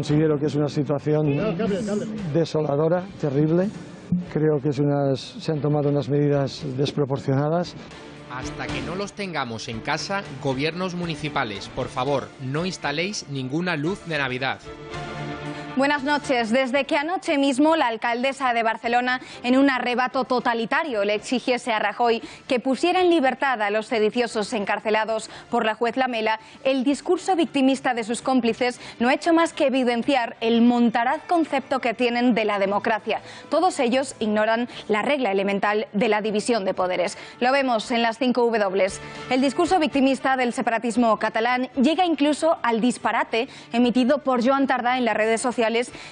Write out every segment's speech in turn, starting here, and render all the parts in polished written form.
considero que es una situación desoladora, terrible. Creo que se han tomado unas medidas desproporcionadas. Hasta que no los tengamos en casa, gobiernos municipales, por favor, no instaléis ninguna luz de Navidad. Buenas noches. Desde que anoche mismo la alcaldesa de Barcelona, en un arrebato totalitario, le exigiese a Rajoy que pusiera en libertad a los sediciosos encarcelados por la juez Lamela, el discurso victimista de sus cómplices no ha hecho más que evidenciar el montaraz concepto que tienen de la democracia. Todos ellos ignoran la regla elemental de la división de poderes. Lo vemos en las 5 W. El discurso victimista del separatismo catalán llega incluso al disparate emitido por Joan Tardà en las redes sociales,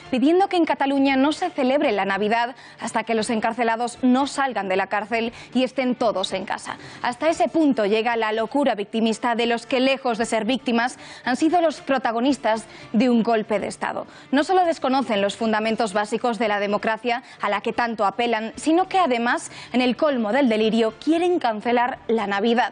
pidiendo que en Cataluña no se celebre la Navidad hasta que los encarcelados no salgan de la cárcel y estén todos en casa. Hasta ese punto llega la locura victimista de los que, lejos de ser víctimas, han sido los protagonistas de un golpe de Estado. No solo desconocen los fundamentos básicos de la democracia a la que tanto apelan, sino que además, en el colmo del delirio, quieren cancelar la Navidad.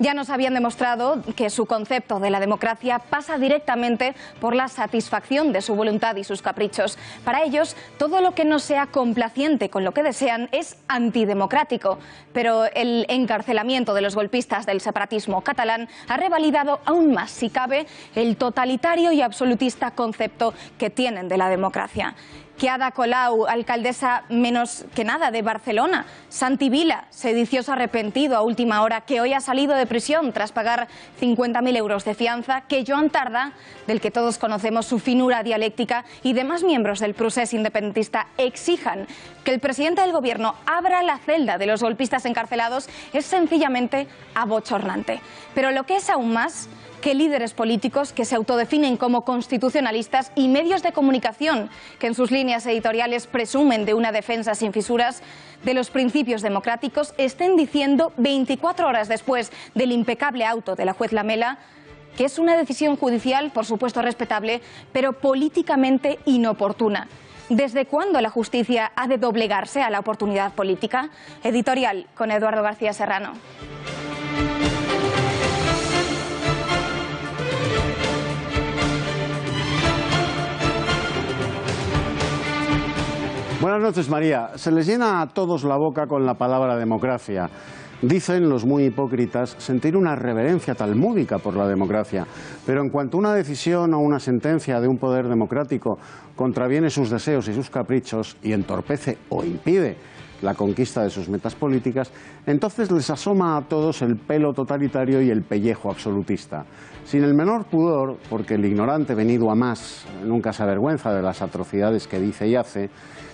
Ya nos habían demostrado que su concepto de la democracia pasa directamente por la satisfacción de su voluntad y sus caprichos. Para ellos, todo lo que no sea complaciente con lo que desean es antidemocrático. Pero el encarcelamiento de los golpistas del separatismo catalán ha revalidado aún más, si cabe, el totalitario y absolutista concepto que tienen de la democracia. Que Ada Colau, alcaldesa menos que nada de Barcelona, Santi Vila, sedicioso arrepentido a última hora, que hoy ha salido de prisión tras pagar 50.000 euros de fianza, que Joan Tardà, del que todos conocemos su finura dialéctica, y demás miembros del procés independentista exijan que el presidente del gobierno abra la celda de los golpistas encarcelados es sencillamente abochornante. Pero lo que es aún más, que líderes políticos que se autodefinen como constitucionalistas y medios de comunicación que en sus líneas editoriales presumen de una defensa sin fisuras de los principios democráticos estén diciendo 24 horas después del impecable auto de la juez Lamela que es una decisión judicial, por supuesto respetable, pero políticamente inoportuna. ¿Desde cuándo la justicia ha de doblegarse a la oportunidad política? Editorial con Eduardo García Serrano. Buenas noches, María. Se les llena a todos la boca con la palabra democracia. Dicen los muy hipócritas sentir una reverencia talmúdica por la democracia, pero en cuanto una decisión o una sentencia de un poder democrático contraviene sus deseos y sus caprichos y entorpece o impide la conquista de sus metas políticas, entonces les asoma a todos el pelo totalitario y el pellejo absolutista. Sin el menor pudor, porque el ignorante venido a más nunca se avergüenza de las atrocidades que dice y hace,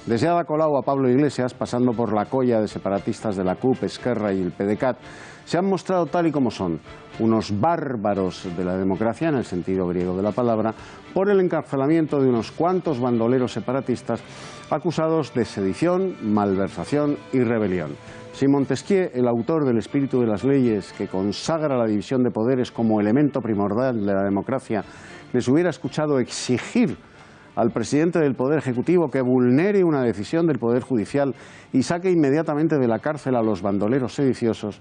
desde Ada Colau a Pablo Iglesias, pasando por la colla de separatistas de la CUP, Esquerra y el PDeCAT, se han mostrado tal y como son, unos bárbaros de la democracia, en el sentido griego de la palabra, por el encarcelamiento de unos cuantos bandoleros separatistas acusados de sedición, malversación y rebelión. Si Montesquieu, el autor del espíritu de las leyes que consagra la división de poderes como elemento primordial de la democracia, les hubiera escuchado exigir al presidente del Poder Ejecutivo que vulnere una decisión del Poder Judicial y saque inmediatamente de la cárcel a los bandoleros sediciosos,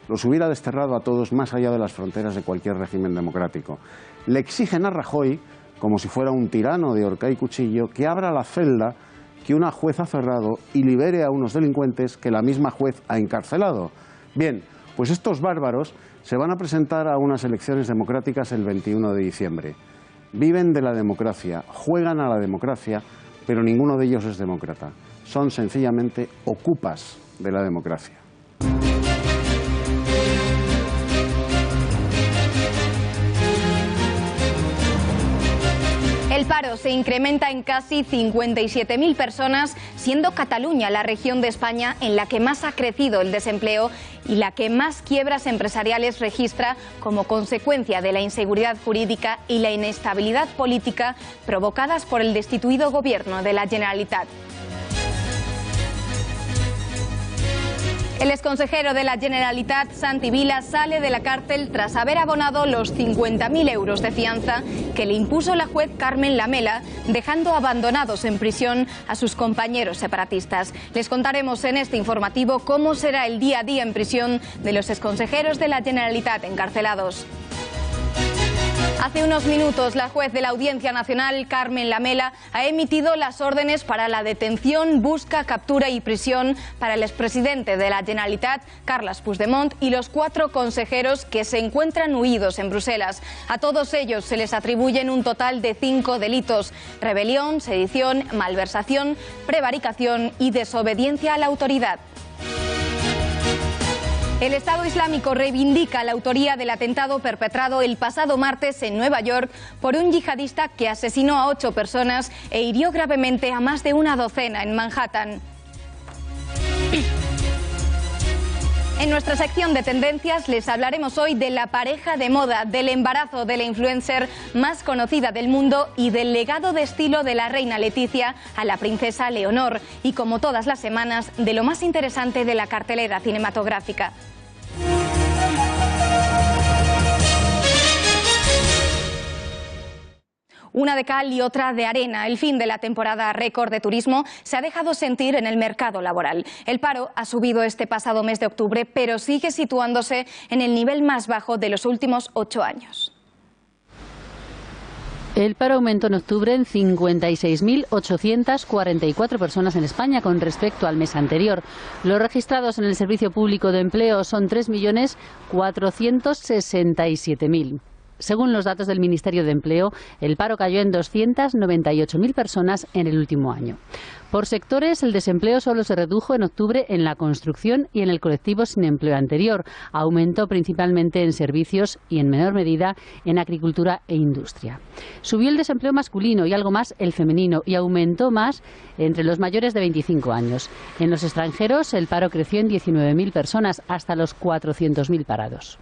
los hubiera desterrado a todos más allá de las fronteras de cualquier régimen democrático. Le exigen a Rajoy, como si fuera un tirano de horca y cuchillo, que abra la celda que una juez ha cerrado y libere a unos delincuentes que la misma juez ha encarcelado. Bien, pues estos bárbaros se van a presentar a unas elecciones democráticas el 21 de diciembre. Viven de la democracia, juegan a la democracia, pero ninguno de ellos es demócrata. Son sencillamente ocupas de la democracia. El paro se incrementa en casi 57.000 personas, siendo Cataluña la región de España en la que más ha crecido el desempleo y la que más quiebras empresariales registra como consecuencia de la inseguridad jurídica y la inestabilidad política provocadas por el destituido gobierno de la Generalitat. El exconsejero de la Generalitat, Santi Vila, sale de la cárcel tras haber abonado los 50.000 euros de fianza que le impuso la juez Carmen Lamela, dejando abandonados en prisión a sus compañeros separatistas. Les contaremos en este informativo cómo será el día a día en prisión de los exconsejeros de la Generalitat encarcelados. Hace unos minutos, la juez de la Audiencia Nacional, Carmen Lamela, ha emitido las órdenes para la detención, busca, captura y prisión para el expresidente de la Generalitat, Carles Puigdemont, y los 4 consejeros que se encuentran huidos en Bruselas. A todos ellos se les atribuyen un total de 5 delitos: rebelión, sedición, malversación, prevaricación y desobediencia a la autoridad. El Estado Islámico reivindica la autoría del atentado perpetrado el pasado martes en Nueva York por un yihadista que asesinó a 8 personas e hirió gravemente a más de una docena en Manhattan. En nuestra sección de tendencias les hablaremos hoy de la pareja de moda, del embarazo de la influencer más conocida del mundo y del legado de estilo de la reina Leticia a la princesa Leonor, y como todas las semanas, de lo más interesante de la cartelera cinematográfica. Una de cal y otra de arena. El fin de la temporada récord de turismo se ha dejado sentir en el mercado laboral. El paro ha subido este pasado mes de octubre, pero sigue situándose en el nivel más bajo de los últimos 8 años. El paro aumentó en octubre en 56.844 personas en España con respecto al mes anterior. Los registrados en el Servicio Público de Empleo son 3.467.000. Según los datos del Ministerio de Empleo, el paro cayó en 298.000 personas en el último año. Por sectores, el desempleo solo se redujo en octubre en la construcción y en el colectivo sin empleo anterior. Aumentó principalmente en servicios y en menor medida en agricultura e industria. Subió el desempleo masculino y algo más el femenino, y aumentó más entre los mayores de 25 años. En los extranjeros, el paro creció en 19.000 personas, hasta los 400.000 parados.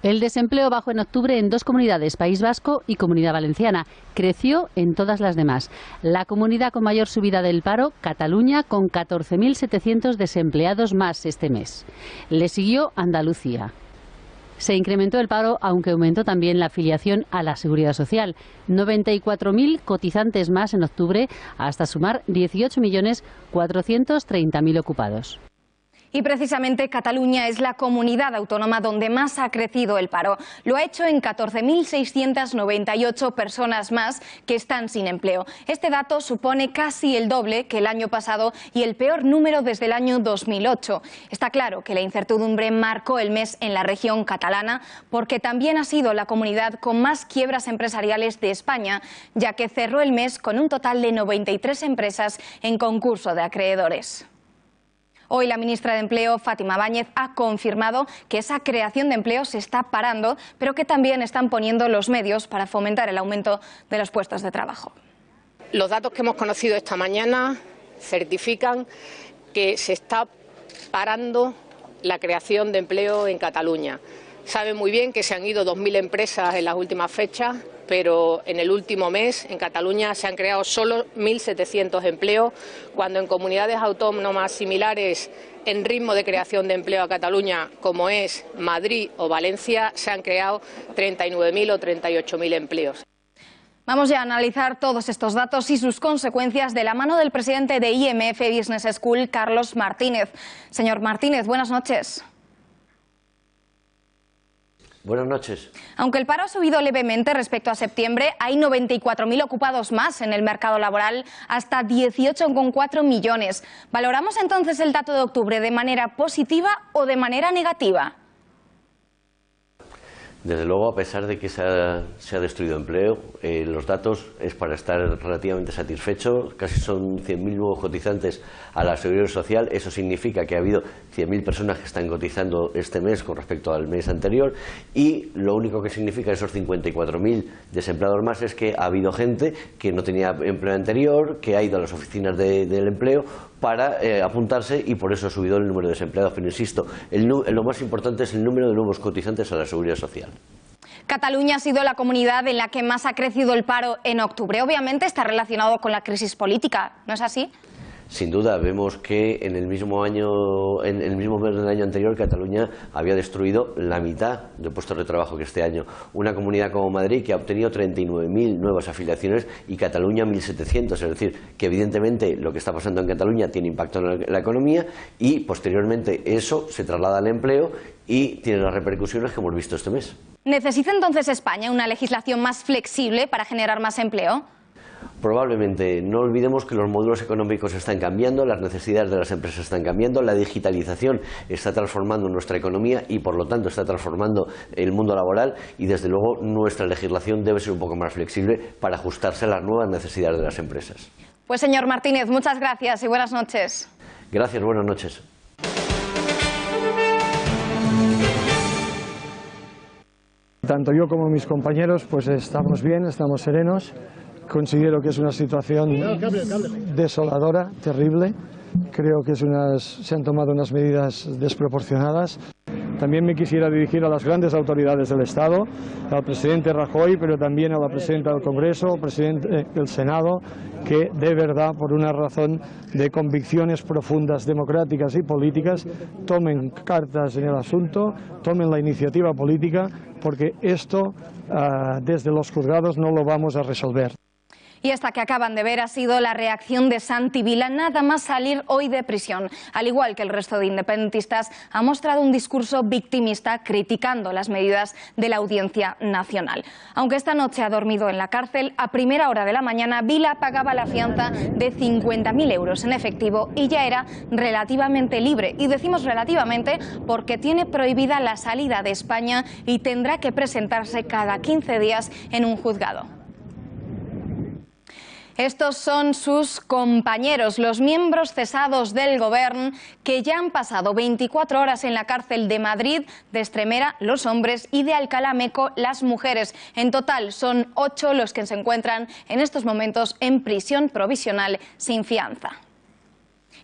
El desempleo bajó en octubre en 2 comunidades, País Vasco y Comunidad Valenciana. Creció en todas las demás. La comunidad con mayor subida del paro, Cataluña, con 14.700 desempleados más este mes. Le siguió Andalucía. Se incrementó el paro, aunque aumentó también la afiliación a la Seguridad Social. 94.000 cotizantes más en octubre, hasta sumar 18.430.000 ocupados. Y precisamente Cataluña es la comunidad autónoma donde más ha crecido el paro. Lo ha hecho en 14.698 personas más que están sin empleo. Este dato supone casi el doble que el año pasado y el peor número desde el año 2008. Está claro que la incertidumbre marcó el mes en la región catalana, porque también ha sido la comunidad con más quiebras empresariales de España, ya que cerró el mes con un total de 93 empresas en concurso de acreedores. Hoy la ministra de Empleo, Fátima Báñez, ha confirmado que esa creación de empleo se está parando, pero que también están poniendo los medios para fomentar el aumento de los puestos de trabajo. Los datos que hemos conocido esta mañana certifican que se está parando la creación de empleo en Cataluña. Saben muy bien que se han ido 2.000 empresas en las últimas fechas, pero en el último mes en Cataluña se han creado solo 1.700 empleos, cuando en comunidades autónomas similares en ritmo de creación de empleo a Cataluña, como es Madrid o Valencia, se han creado 39.000 o 38.000 empleos. Vamos ya a analizar todos estos datos y sus consecuencias de la mano del presidente de IMF Business School, Carlos Martínez. Señor Martínez, buenas noches. Buenas noches. Aunque el paro ha subido levemente respecto a septiembre, hay 94.000 ocupados más en el mercado laboral, hasta 18,4 millones. ¿Valoramos entonces el dato de octubre de manera positiva o de manera negativa? Desde luego, a pesar de que se ha destruido empleo, los datos es para estar relativamente satisfecho. Casi son 100.000 nuevos cotizantes a la Seguridad Social. Eso significa que ha habido 100.000 personas que están cotizando este mes con respecto al mes anterior, y lo único que significa esos 54.000 desempleados más es que ha habido gente que no tenía empleo anterior, que ha ido a las oficinas del empleo para apuntarse, y por eso ha subido el número de desempleados. Pero insisto, lo más importante es el número de nuevos cotizantes a la Seguridad Social. Cataluña ha sido la comunidad en la que más ha crecido el paro en octubre. Obviamente está relacionado con la crisis política, ¿no es así? Sin duda, vemos que en el mismo mes del año anterior, Cataluña había destruido la mitad de puestos de trabajo que este año. Una comunidad como Madrid, que ha obtenido 39.000 nuevas afiliaciones, y Cataluña 1.700. Es decir, que evidentemente lo que está pasando en Cataluña tiene impacto en la economía, y posteriormente eso se traslada al empleo y tiene las repercusiones que hemos visto este mes. ¿Necesita entonces España una legislación más flexible para generar más empleo? Probablemente. No olvidemos que los modelos económicos están cambiando, las necesidades de las empresas están cambiando, la digitalización está transformando nuestra economía y por lo tanto está transformando el mundo laboral y desde luego nuestra legislación debe ser un poco más flexible para ajustarse a las nuevas necesidades de las empresas. Pues señor Martínez, muchas gracias y buenas noches. Gracias, buenas noches. Tanto yo como mis compañeros pues estamos bien, estamos serenos. Considero que es una situación desoladora, terrible. Creo que se han tomado unas medidas desproporcionadas. También me quisiera dirigir a las grandes autoridades del Estado, al presidente Rajoy, pero también a la presidenta del Congreso, al presidente del Senado, que de verdad, por una razón de convicciones profundas, democráticas y políticas, tomen cartas en el asunto, tomen la iniciativa política, porque esto desde los juzgados no lo vamos a resolver. Y esta que acaban de ver ha sido la reacción de Santi Vila nada más salir hoy de prisión. Al igual que el resto de independentistas, ha mostrado un discurso victimista criticando las medidas de la Audiencia Nacional. Aunque esta noche ha dormido en la cárcel, a primera hora de la mañana Vila pagaba la fianza de 50.000 euros en efectivo y ya era relativamente libre. Y decimos relativamente porque tiene prohibida la salida de España y tendrá que presentarse cada 15 días en un juzgado. Estos son sus compañeros, los miembros cesados del Gobierno, que ya han pasado 24 horas en la cárcel de Madrid, de Estremera, los hombres, y de Alcalá Meco, las mujeres. En total son 8 los que se encuentran en estos momentos en prisión provisional sin fianza.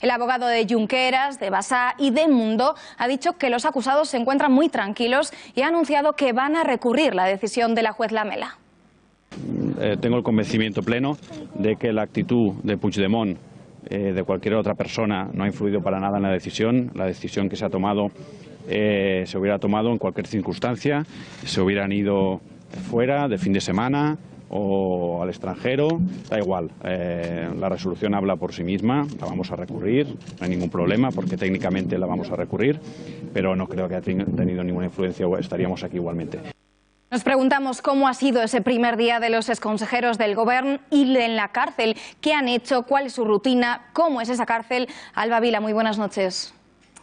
El abogado de Junqueras, de Bassá y de Mundo ha dicho que los acusados se encuentran muy tranquilos y ha anunciado que van a recurrir la decisión de la juez Lamela. Tengo el convencimiento pleno de que la actitud de Puigdemont, de cualquier otra persona, no ha influido para nada en la decisión. La decisión que se ha tomado se hubiera tomado en cualquier circunstancia, se hubieran ido fuera de fin de semana o al extranjero, da igual. La resolución habla por sí misma, la vamos a recurrir, no hay ningún problema porque técnicamente la vamos a recurrir, pero no creo que haya tenido ninguna influencia o estaríamos aquí igualmente. Nos preguntamos cómo ha sido ese primer día de los exconsejeros del Gobierno y en la cárcel. ¿Qué han hecho? ¿Cuál es su rutina? ¿Cómo es esa cárcel? Alba Vila, muy buenas noches.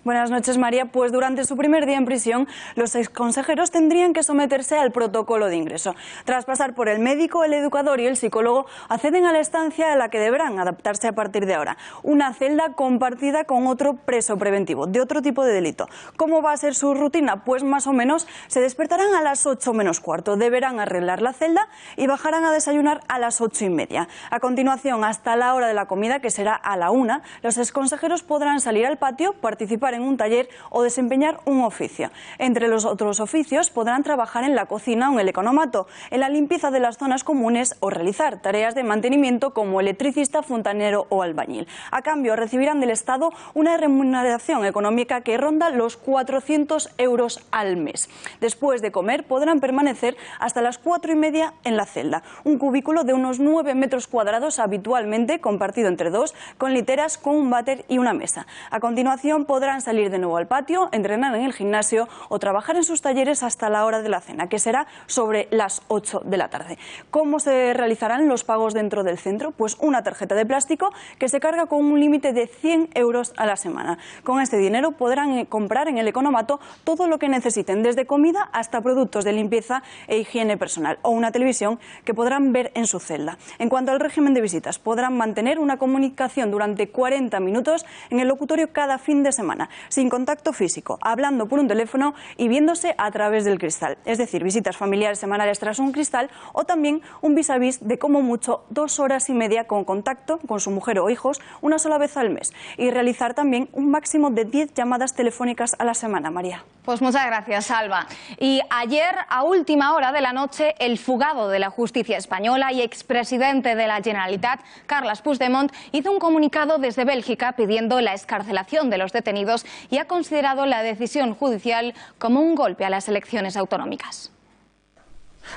Buenas noches, María. Pues durante su primer día en prisión, los exconsejeros tendrían que someterse al protocolo de ingreso. Tras pasar por el médico, el educador y el psicólogo, acceden a la estancia a la que deberán adaptarse a partir de ahora. Una celda compartida con otro preso preventivo, de otro tipo de delito. ¿Cómo va a ser su rutina? Pues más o menos se despertarán a las 8 menos cuarto. Deberán arreglar la celda y bajarán a desayunar a las 8:30. A continuación, hasta la hora de la comida, que será a la 1, los exconsejeros podrán salir al patio, participar en un taller o desempeñar un oficio. Entre los otros oficios podrán trabajar en la cocina o en el economato, en la limpieza de las zonas comunes o realizar tareas de mantenimiento como electricista, fontanero o albañil. A cambio recibirán del Estado una remuneración económica que ronda los 400 euros al mes. Después de comer podrán permanecer hasta las 4:30 en la celda, un cubículo de unos 9 metros cuadrados habitualmente compartido entre dos, con literas, con un váter y una mesa. A continuación podrán salir de nuevo al patio, entrenar en el gimnasio o trabajar en sus talleres hasta la hora de la cena, que será sobre las 8 de la tarde. ¿Cómo se realizarán los pagos dentro del centro? Pues una tarjeta de plástico que se carga con un límite de 100 euros a la semana. Con este dinero podrán comprar en el economato todo lo que necesiten, desde comida hasta productos de limpieza e higiene personal, o una televisión que podrán ver en su celda. En cuanto al régimen de visitas, podrán mantener una comunicación durante 40 minutos en el locutorio cada fin de semana, sin contacto físico, hablando por un teléfono y viéndose a través del cristal. Es decir, visitas familiares semanales tras un cristal o también un vis a vis de como mucho 2 horas y media con contacto con su mujer o hijos una sola vez al mes. Y realizar también un máximo de 10 llamadas telefónicas a la semana, María. Pues muchas gracias, Alba. Y ayer, a última hora de la noche, el fugado de la justicia española y expresidente de la Generalitat, Carles Puigdemont, hizo un comunicado desde Bélgica pidiendo la excarcelación de los detenidos y ha considerado la decisión judicial como un golpe a las elecciones autonòmiques.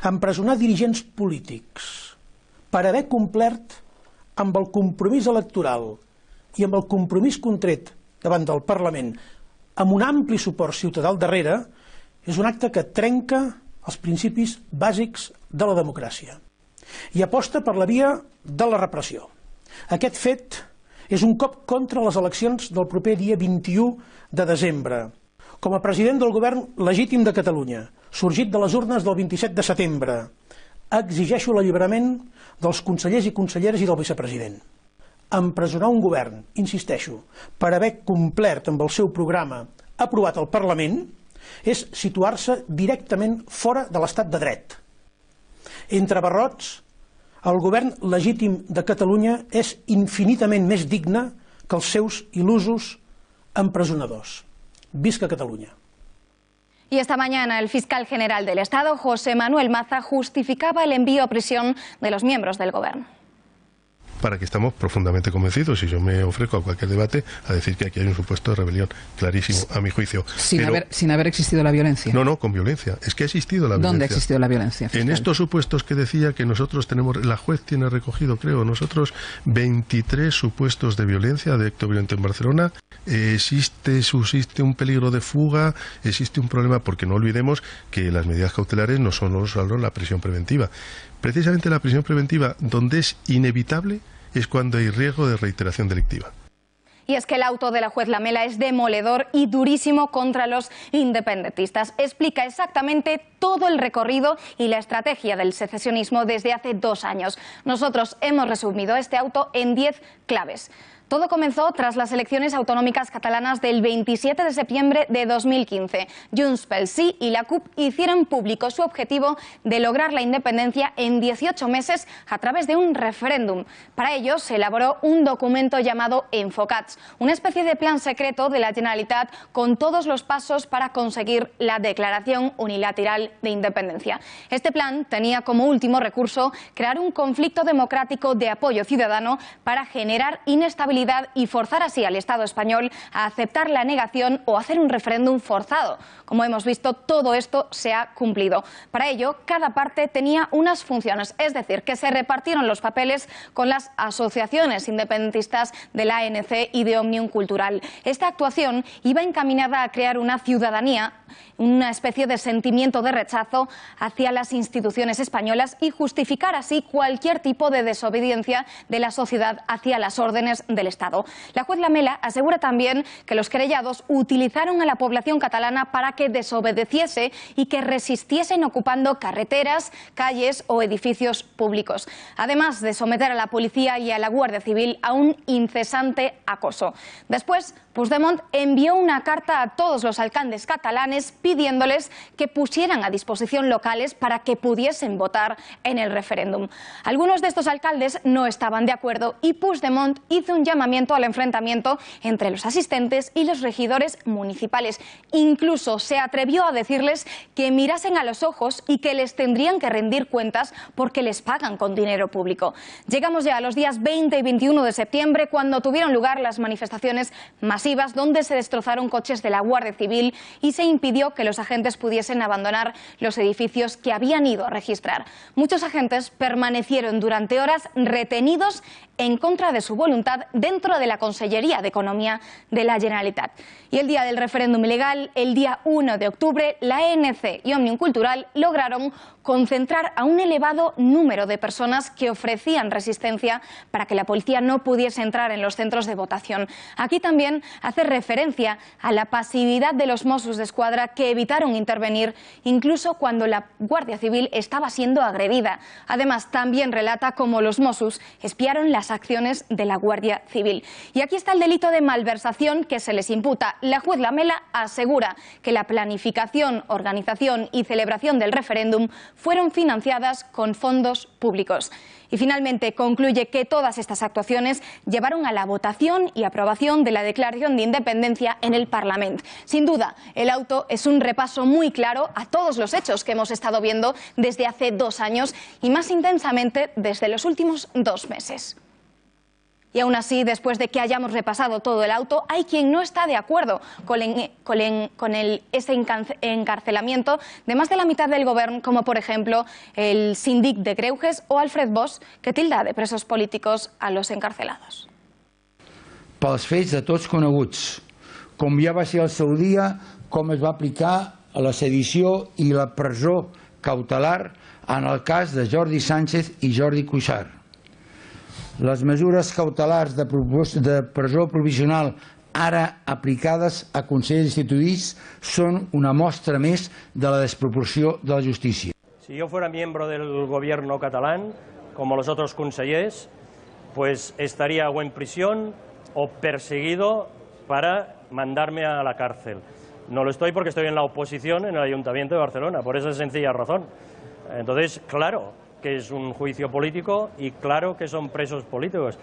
Empresonar dirigents polítics per haver complert amb el compromís electoral i amb el compromís contret davant del Parlament amb un ampli suport ciutadà al darrere és un acte que trenca els principis bàsics de la democràcia i aposta per la via de la repressió. Aquest fet és un cop contra les eleccions del proper dia 21 de desembre. Com a president del govern legítim de Catalunya, sorgit de les urnes del 27 de setembre, exigeixo l'alliberament dels consellers i conselleres i del vicepresident. Empresonar un govern, insisteixo, per haver complert amb el seu programa aprovat al Parlament és situar-se directament fora de l'estat de dret. Entre barrots, el govern legítim de Catalunya és infinitament més digne que els seus il·lusos empresonadors. Visca Catalunya. Y esta mañana el fiscal general del Estado, José Manuel Maza, justificaba el envío a prisión de los miembros del Gobierno. Para que estamos profundamente convencidos, y yo me ofrezco a cualquier debate a decir que aquí hay un supuesto de rebelión clarísimo, a mi juicio. Sin haber existido la violencia. No, con violencia. Es que ha existido la violencia. ¿Dónde ha existido la violencia, fiscal? En estos supuestos que decía que nosotros tenemos, la juez tiene recogido, creo, nosotros 23 supuestos de violencia, de acto violento en Barcelona. Subsiste un peligro de fuga, existe un problema, porque no olvidemos que las medidas cautelares no son solo la prisión preventiva. Precisamente la prisión preventiva, donde es inevitable, es cuando hay riesgo de reiteración delictiva. Y es que el auto de la juez Lamela es demoledor y durísimo contra los independentistas. Explica exactamente todo el recorrido y la estrategia del secesionismo desde hace 2 años. Nosotros hemos resumido este auto en 10 claves. Todo comenzó tras las elecciones autonómicas catalanas del 27 de septiembre de 2015. Junts pel Sí y la CUP hicieron público su objetivo de lograr la independencia en 18 meses a través de un referéndum. Para ello se elaboró un documento llamado Enfocats, una especie de plan secreto de la Generalitat con todos los pasos para conseguir la declaración unilateral de independencia. Este plan tenía como último recurso crear un conflicto democrático de apoyo ciudadano para generar inestabilidad y forzar así al Estado español a aceptar la negación o hacer un referéndum forzado. Como hemos visto, todo esto se ha cumplido. Para ello, cada parte tenía unas funciones, es decir, que se repartieron los papeles con las asociaciones independentistas de la ANC y de Òmnium Cultural. Esta actuación iba encaminada a crear una ciudadanía, una especie de sentimiento de rechazo hacia las instituciones españolas y justificar así cualquier tipo de desobediencia de la sociedad hacia las órdenes del Estado. La juez Lamela asegura también que los querellados utilizaron a la población catalana para que desobedeciese y que resistiesen ocupando carreteras, calles o edificios públicos, además de someter a la policía y a la Guardia Civil a un incesante acoso. Después, Puigdemont envió una carta a todos los alcaldes catalanes pidiéndoles que pusieran a disposición locales para que pudiesen votar en el referéndum. Algunos de estos alcaldes no estaban de acuerdo y Puigdemont hizo un llamamiento al enfrentamiento entre los asistentes y los regidores municipales. Incluso se atrevió a decirles que mirasen a los ojos y que les tendrían que rendir cuentas porque les pagan con dinero público. Llegamos ya a los días 20 y 21 de septiembre cuando tuvieron lugar las manifestaciones masivas donde se destrozaron coches de la Guardia Civil y se impidió que los agentes pudiesen abandonar los edificios que habían ido a registrar. Muchos agentes permanecieron durante horas retenidos en contra de su voluntad dentro de la Consellería de Economía de la Generalitat. Y el día del referéndum ilegal, el día 1 de octubre, la ANC y Òmnium Cultural lograron concentrar a un elevado número de personas que ofrecían resistencia para que la policía no pudiese entrar en los centros de votación. Aquí también hace referencia a la pasividad de los Mossos d'Esquadra que evitaron intervenir incluso cuando la Guardia Civil estaba siendo agredida. Además, también relata cómo los Mossos espiaron las acciones de la Guardia Civil. Y aquí está el delito de malversación que se les imputa. La juez Lamela asegura que la planificación, organización y celebración del referéndum fueron financiadas con fondos públicos. Y finalmente concluye que todas estas actuaciones llevaron a la votación y aprobación de la Declaración de Independencia en el Parlamento. Sin duda, el auto es un repaso muy claro a todos los hechos que hemos estado viendo desde hace 2 años y más intensamente desde los últimos 2 meses. Y aún así, después de que hayamos repasado todo el auto, hay quien no está de acuerdo con ese encarcelamiento de más de la mitad del Govern, como por ejemplo el síndic de Greuges o Alfred Bosch, que tilda de presos políticos a los encarcelados. Pels fets de tots coneguts, com ja va ser al seu dia, com es va aplicar a la sedició i la presó cautelar en el cas de Jordi Sánchez i Jordi Cuixart. Les mesures cautelars de presó provisional ara aplicades a consellers instituïts són una mostra més de la desproporció de la justícia. Si yo fuera miembro del gobierno catalán, como los otros consellers, pues estaría o en prisión o perseguido para mandarme a la cárcel. No lo estoy porque estoy en la oposición en el Ayuntamiento de Barcelona, por esa sencilla razón. Entonces, claro que es un juicio político y claro que son presos políticos.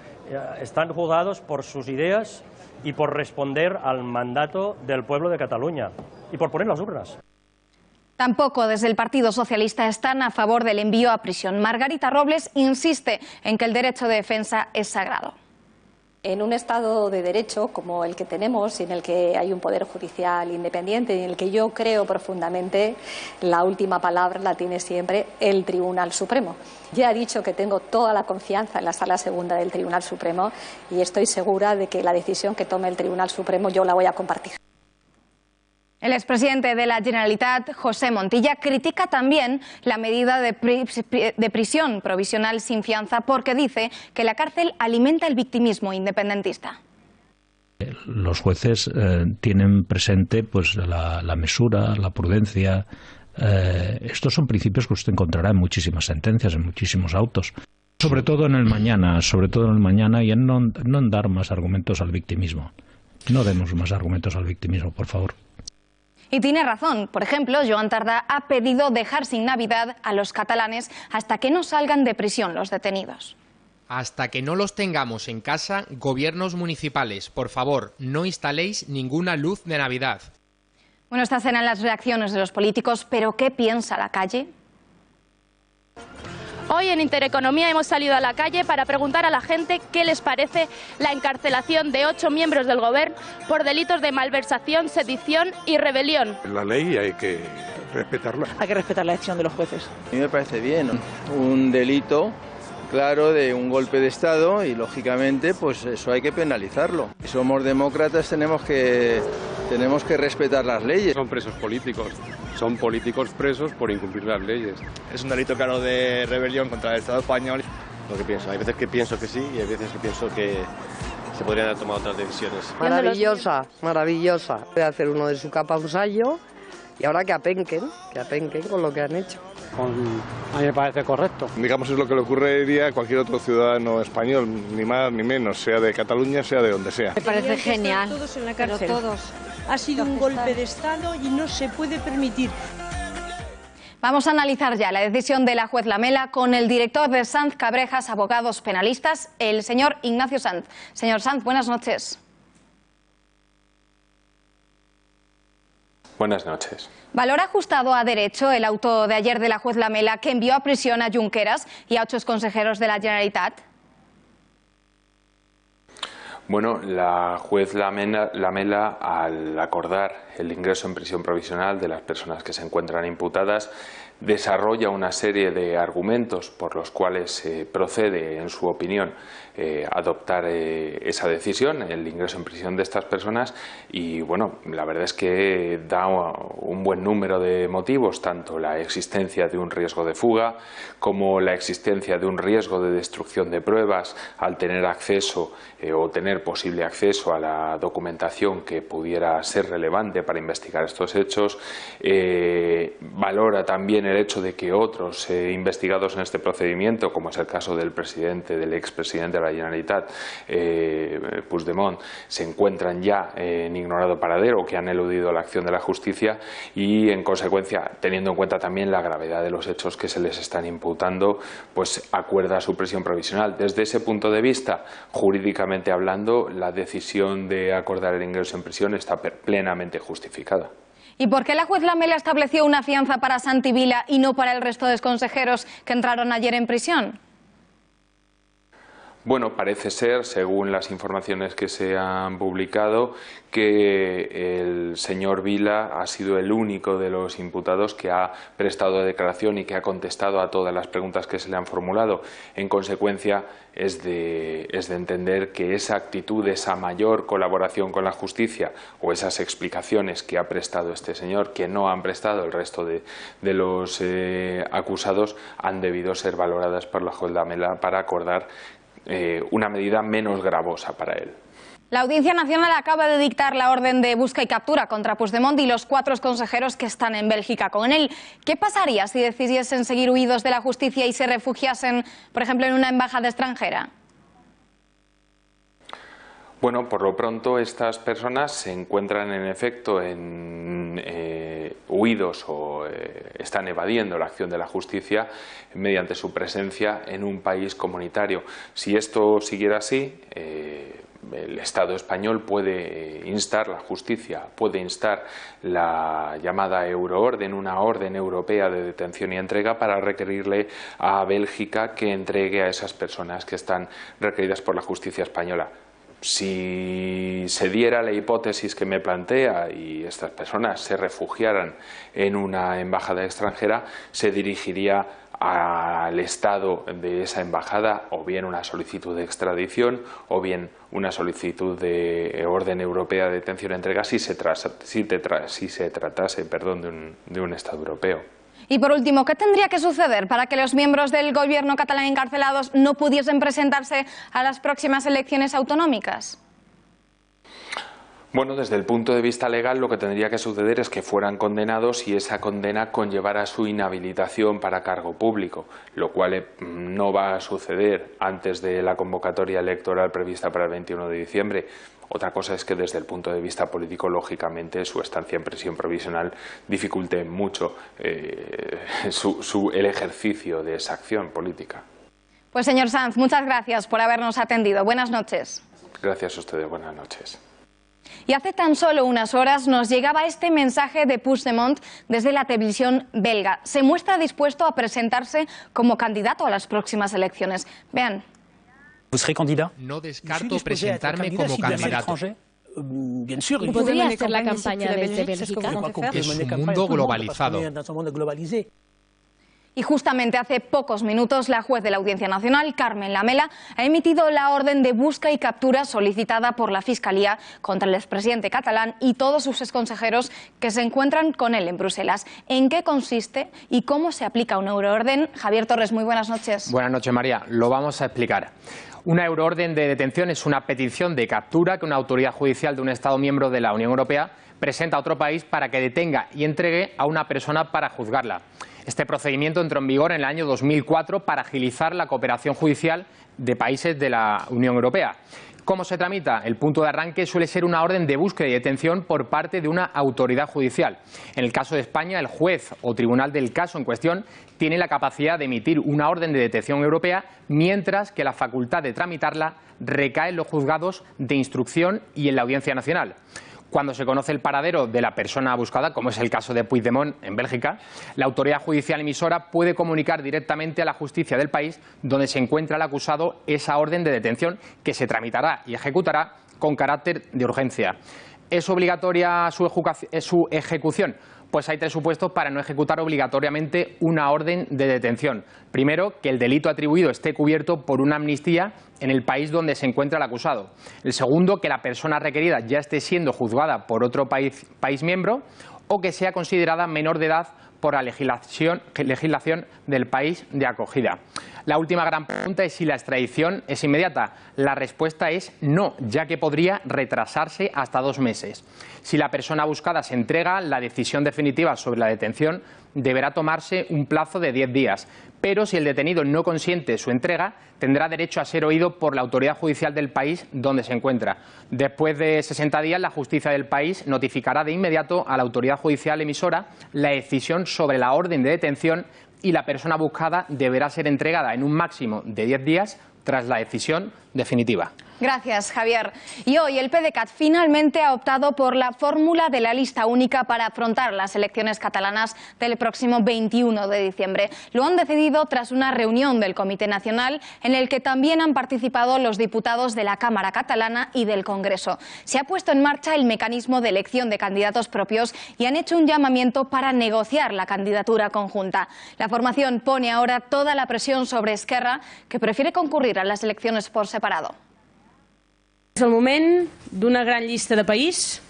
Están juzgados por sus ideas y por responder al mandato del pueblo de Cataluña y por poner las urnas. Tampoco desde el Partido Socialista están a favor del envío a prisión. Margarita Robles insiste en que el derecho de defensa es sagrado. En un Estado de Derecho como el que tenemos, en el que hay un Poder Judicial independiente, en el que yo creo profundamente, la última palabra la tiene siempre el Tribunal Supremo. Ya he dicho que tengo toda la confianza en la Sala Segunda del Tribunal Supremo y estoy segura de que la decisión que tome el Tribunal Supremo yo la voy a compartir. El expresidente de la Generalitat, José Montilla, critica también la medida de prisión provisional sin fianza porque dice que la cárcel alimenta el victimismo independentista. Los jueces tienen presente pues la mesura, la prudencia. Estos son principios que usted encontrará en muchísimas sentencias, en muchísimos autos. Sobre todo en el mañana y en no dar más argumentos al victimismo. No demos más argumentos al victimismo, por favor. Y tiene razón. Por ejemplo, Joan Tardá ha pedido dejar sin Navidad a los catalanes hasta que no salgan de prisión los detenidos. Hasta que no los tengamos en casa, gobiernos municipales, por favor, no instaléis ninguna luz de Navidad. Bueno, estas eran las reacciones de los políticos, pero ¿qué piensa la calle? Hoy en Intereconomía hemos salido a la calle para preguntar a la gente qué les parece la encarcelación de 8 miembros del Gobierno por delitos de malversación, sedición y rebelión. La ley hay que respetarla. Hay que respetar la decisión de los jueces. A mí me parece bien, un delito claro de un golpe de Estado y lógicamente pues eso hay que penalizarlo. Si somos demócratas tenemos que respetar las leyes. Son presos políticos, son políticos presos por incumplir las leyes. Es un delito claro de rebelión contra el Estado español. Lo que pienso, hay veces que pienso que sí y hay veces que pienso que se podrían haber tomado otras decisiones. Maravillosa, maravillosa. Voy a hacer uno de su capa un sallo y ahora que apenquen con lo que han hecho. A mí me parece correcto. Digamos, es lo que le ocurriría a cualquier otro ciudadano español, ni más ni menos, sea de Cataluña, sea de donde sea. Me parece genial. Todos en la cárcel. Todos. Ha sido un golpe de Estado y no se puede permitir. Vamos a analizar ya la decisión de la juez Lamela con el director de Sanz Cabrejas, abogados penalistas, el señor Ignacio Sanz. Señor Sanz, buenas noches. Buenas noches. ¿Valor ajustado a derecho el auto de ayer de la juez Lamela que envió a prisión a Junqueras y a 8 consejeros de la Generalitat? Bueno, la juez Lamela, al acordar el ingreso en prisión provisional de las personas que se encuentran imputadas, desarrolla una serie de argumentos por los cuales procede, en su opinión, adoptar esa decisión, el ingreso en prisión de estas personas, y bueno, la verdad es que da un buen número de motivos, tanto la existencia de un riesgo de fuga como la existencia de un riesgo de destrucción de pruebas al tener acceso o tener posible acceso a la documentación que pudiera ser relevante para investigar estos hechos. Valora también el hecho de que otros investigados en este procedimiento, como es el caso del expresidente de la Generalitat, Puigdemont, se encuentran ya en ignorado paradero o que han eludido la acción de la justicia y, en consecuencia, teniendo en cuenta también la gravedad de los hechos que se les están imputando, pues acuerda su prisión provisional. Desde ese punto de vista, jurídicamente hablando, la decisión de acordar el ingreso en prisión está plenamente justificada. ¿Y por qué la juez Lamela estableció una fianza para Santi Vila y no para el resto de consejeros que entraron ayer en prisión? Bueno, parece ser, según las informaciones que se han publicado, que el señor Vila ha sido el único de los imputados que ha prestado declaración y que ha contestado a todas las preguntas que se le han formulado. En consecuencia, es de entender que esa actitud, esa mayor colaboración con la justicia o esas explicaciones que ha prestado este señor, que no han prestado el resto de los acusados, han debido ser valoradas por la juez Lamela para acordar una medida menos gravosa para él. La Audiencia Nacional acaba de dictar la orden de busca y captura contra Puigdemont y los 4 consejeros que están en Bélgica con él. ¿Qué pasaría si decidiesen seguir huidos de la justicia y se refugiasen, por ejemplo, en una embajada extranjera? Bueno, por lo pronto estas personas se encuentran en efecto huidos o están evadiendo la acción de la justicia mediante su presencia en un país comunitario. Si esto siguiera así, el Estado español puede instar, la justicia puede instar la llamada euroorden, una orden europea de detención y entrega, para requerirle a Bélgica que entregue a esas personas que están requeridas por la justicia española. Si se diera la hipótesis que me plantea y estas personas se refugiaran en una embajada extranjera, se dirigiría al Estado de esa embajada o bien una solicitud de extradición o bien una solicitud de orden europea de detención y entrega si se tratase de un Estado europeo. Y por último, ¿qué tendría que suceder para que los miembros del gobierno catalán encarcelados no pudiesen presentarse a las próximas elecciones autonómicas? Bueno, desde el punto de vista legal lo que tendría que suceder es que fueran condenados y esa condena conllevara su inhabilitación para cargo público, lo cual no va a suceder antes de la convocatoria electoral prevista para el 21 de diciembre. Otra cosa es que desde el punto de vista político, lógicamente, su estancia en prisión provisional dificulte mucho el ejercicio de esa acción política. Pues señor Sanz, muchas gracias por habernos atendido. Buenas noches. Gracias a ustedes, buenas noches. Y hace tan solo unas horas nos llegaba este mensaje de Puigdemont desde la televisión belga. Se muestra dispuesto a presentarse como candidato a las próximas elecciones. Vean. No descarto presentarme como candidato. ¿Podría hacer la campaña desde Bélgica? Es un mundo globalizado. Y justamente hace pocos minutos la juez de la Audiencia Nacional, Carmen Lamela, ha emitido la orden de busca y captura solicitada por la Fiscalía contra el expresidente catalán y todos sus exconsejeros que se encuentran con él en Bruselas. ¿En qué consiste y cómo se aplica una euroorden? Javier Torres, muy buenas noches. Buenas noches, María. Lo vamos a explicar. Una euroorden de detención es una petición de captura que una autoridad judicial de un Estado miembro de la Unión Europea presenta a otro país para que detenga y entregue a una persona para juzgarla. Este procedimiento entró en vigor en el año 2004 para agilizar la cooperación judicial de países de la Unión Europea. ¿Cómo se tramita? El punto de arranque suele ser una orden de búsqueda y detención por parte de una autoridad judicial. En el caso de España, el juez o tribunal del caso en cuestión tiene la capacidad de emitir una orden de detención europea, mientras que la facultad de tramitarla recae en los juzgados de instrucción y en la Audiencia Nacional. Cuando se conoce el paradero de la persona buscada, como es el caso de Puigdemont en Bélgica, la autoridad judicial emisora puede comunicar directamente a la justicia del país donde se encuentra el acusado esa orden de detención, que se tramitará y ejecutará con carácter de urgencia. ¿Es obligatoria su ejecución? Pues hay 3 supuestos para no ejecutar obligatoriamente una orden de detención. Primero, que el delito atribuido esté cubierto por una amnistía en el país donde se encuentra el acusado. El segundo, que la persona requerida ya esté siendo juzgada por otro país miembro, o que sea considerada menor de edad por la legislación del país de acogida. La última gran pregunta es si la extradición es inmediata. La respuesta es no, ya que podría retrasarse hasta 2 meses. Si la persona buscada se entrega, la decisión definitiva sobre la detención deberá tomarse un plazo de 10 días. Pero si el detenido no consiente su entrega, tendrá derecho a ser oído por la autoridad judicial del país donde se encuentra. Después de 60 días, la justicia del país notificará de inmediato a la autoridad judicial emisora la decisión sobre la orden de detención y la persona buscada deberá ser entregada en un máximo de 10 días tras la decisión definitiva. Gracias, Javier. Y hoy el PDeCAT finalmente ha optado por la fórmula de la lista única para afrontar las elecciones catalanas del próximo 21 de diciembre. Lo han decidido tras una reunión del Comité Nacional en el que también han participado los diputados de la Cámara Catalana y del Congreso. Se ha puesto en marcha el mecanismo de elección de candidatos propios y han hecho un llamamiento para negociar la candidatura conjunta. La formación pone ahora toda la presión sobre Esquerra, que prefiere concurrir a las elecciones por separado. És el moment d'una gran llista de país,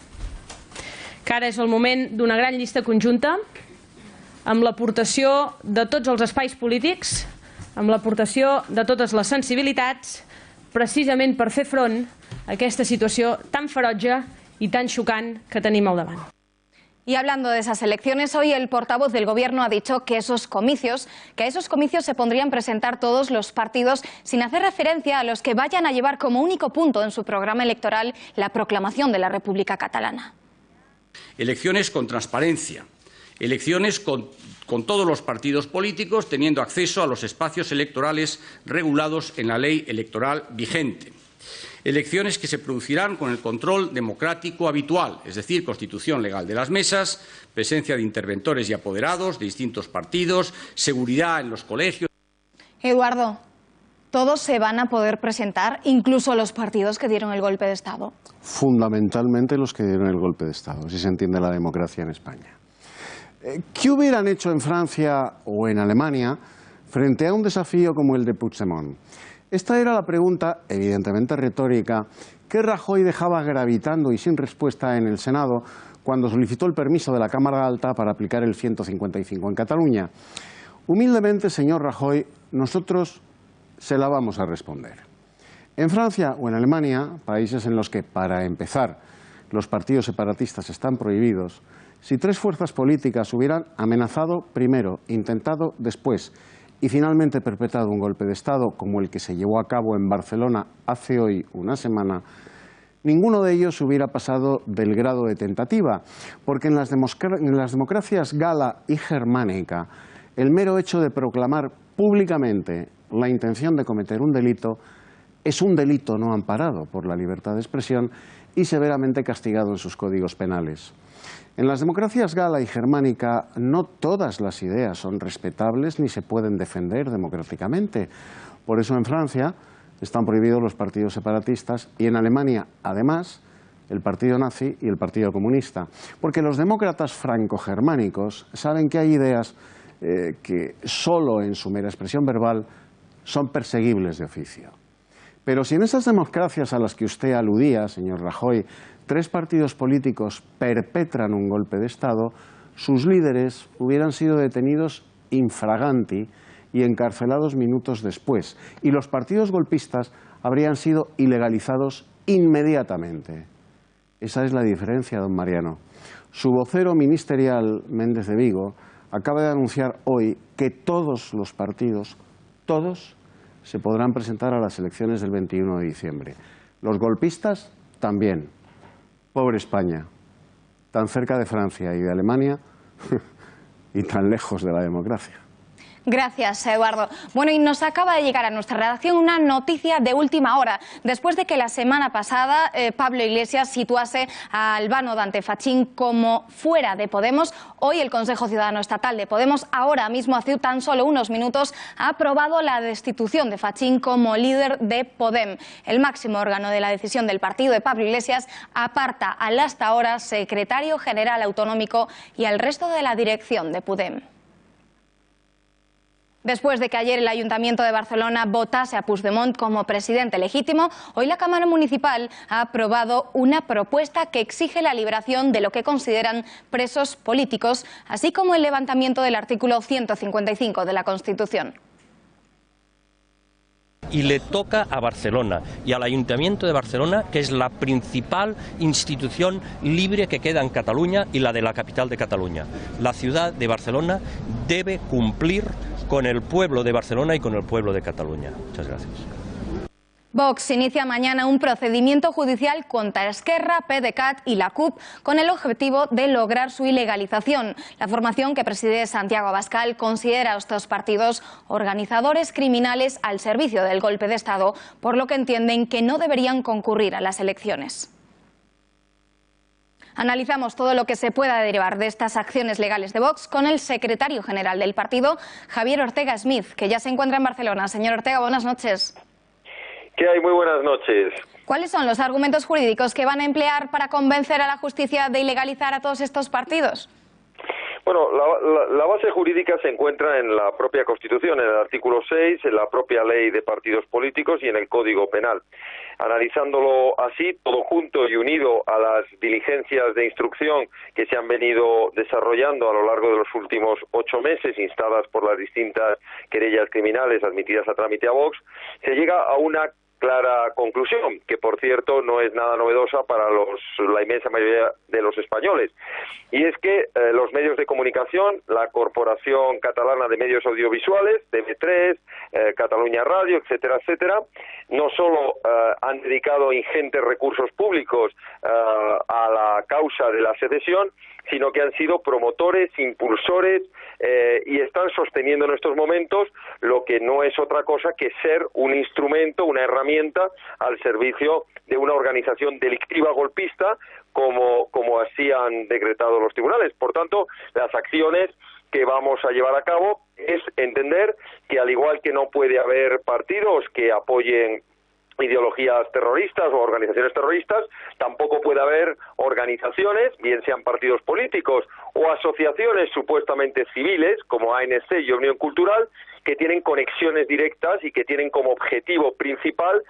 que ara és el moment d'una gran llista conjunta, amb l'aportació de tots els espais polítics, amb l'aportació de totes les sensibilitats, precisament per fer front a aquesta situació tan ferotge i tan xocant que tenim al davant. Y hablando de esas elecciones, hoy el portavoz del Gobierno ha dicho que a esos comicios se pondrían presentar todos los partidos sin hacer referencia a los que vayan a llevar como único punto en su programa electoral la proclamación de la República Catalana. Elecciones con transparencia, elecciones con todos los partidos políticos teniendo acceso a los espacios electorales regulados en la ley electoral vigente. Elecciones que se producirán con el control democrático habitual, es decir, constitución legal de las mesas, presencia de interventores y apoderados de distintos partidos, seguridad en los colegios. Eduardo, ¿todos se van a poder presentar, incluso los partidos que dieron el golpe de Estado? Fundamentalmente los que dieron el golpe de Estado, si se entiende la democracia en España. ¿Qué hubieran hecho en Francia o en Alemania frente a un desafío como el de Puigdemont? Esta era la pregunta, evidentemente retórica, que Rajoy dejaba gravitando y sin respuesta en el Senado cuando solicitó el permiso de la Cámara Alta para aplicar el 155 en Cataluña. Humildemente, señor Rajoy, nosotros se la vamos a responder. En Francia o en Alemania, países en los que, para empezar, los partidos separatistas están prohibidos, si tres fuerzas políticas hubieran amenazado primero, intentado después y finalmente perpetrado un golpe de Estado como el que se llevó a cabo en Barcelona hace hoy una semana, ninguno de ellos hubiera pasado del grado de tentativa, porque en las democracias gala y germánica, el mero hecho de proclamar públicamente la intención de cometer un delito es un delito no amparado por la libertad de expresión y severamente castigado en sus códigos penales. En las democracias gala y germánica no todas las ideas son respetables ni se pueden defender democráticamente. Por eso en Francia están prohibidos los partidos separatistas y en Alemania, además, el partido nazi y el partido comunista. Porque los demócratas franco-germánicos saben que hay ideas que solo en su mera expresión verbal son perseguibles de oficio. Pero si en esas democracias a las que usted aludía, señor Rajoy, tres partidos políticos perpetran un golpe de Estado, sus líderes hubieran sido detenidos infraganti y encarcelados minutos después, y los partidos golpistas habrían sido ilegalizados inmediatamente. Esa es la diferencia, don Mariano. Su vocero ministerial, Méndez de Vigo, acaba de anunciar hoy que todos los partidos, todos, se podrán presentar a las elecciones del 21 de diciembre. Los golpistas también. Pobre España, tan cerca de Francia y de Alemania y tan lejos de la democracia. Gracias, Eduardo. Bueno, y nos acaba de llegar a nuestra redacción una noticia de última hora. Después de que la semana pasada Pablo Iglesias situase a Albano Dante Fachín como fuera de Podemos, hoy el Consejo Ciudadano Estatal de Podemos, ahora mismo hace tan solo unos minutos, ha aprobado la destitución de Fachín como líder de Podem. El máximo órgano de la decisión del partido de Pablo Iglesias aparta al hasta ahora secretario general autonómico y al resto de la dirección de Podem. Después de que ayer el Ayuntamiento de Barcelona votase a Puigdemont como presidente legítimo, hoy la Cámara Municipal ha aprobado una propuesta que exige la liberación de lo que consideran presos políticos, así como el levantamiento del artículo 155 de la Constitución. Y le toca a Barcelona y al Ayuntamiento de Barcelona, que es la principal institución libre que queda en Cataluña y la de la capital de Cataluña. La ciudad de Barcelona debe cumplir con el pueblo de Barcelona y con el pueblo de Cataluña. Muchas gracias. Vox inicia mañana un procedimiento judicial contra Esquerra, PDeCAT y la CUP con el objetivo de lograr su ilegalización. La formación que preside Santiago Abascal considera a estos partidos organizadores criminales al servicio del golpe de Estado, por lo que entienden que no deberían concurrir a las elecciones. Analizamos todo lo que se pueda derivar de estas acciones legales de Vox con el secretario general del partido, Javier Ortega Smith, que ya se encuentra en Barcelona. Señor Ortega, buenas noches. ¿Qué hay? Muy buenas noches. ¿Cuáles son los argumentos jurídicos que van a emplear para convencer a la justicia de ilegalizar a todos estos partidos? Bueno, la base jurídica se encuentra en la propia Constitución, en el artículo 6, en la propia Ley de Partidos Políticos y en el Código Penal. Analizándolo así, todo junto y unido a las diligencias de instrucción que se han venido desarrollando a lo largo de los últimos 8 meses, instadas por las distintas querellas criminales admitidas a trámite a Vox, se llega a una clara conclusión, que por cierto no es nada novedosa para la inmensa mayoría de los españoles, y es que los medios de comunicación, la Corporación Catalana de Medios Audiovisuales, TV3, Catalunya Radio, etcétera, etcétera, no solo han dedicado ingentes recursos públicos a la causa de la secesión, sino que han sido promotores, impulsores y están sosteniendo en estos momentos lo que no es otra cosa que ser un instrumento, una herramienta al servicio de una organización delictiva golpista como así han decretado los tribunales. Por tanto, las acciones que vamos a llevar a cabo es entender que al igual que no puede haber partidos que apoyen ideologías terroristas o organizaciones terroristas, tampoco puede haber organizaciones, bien sean partidos políticos o asociaciones supuestamente civiles, como ANC y Unión Cultural, que tienen conexiones directas y que tienen como objetivo principal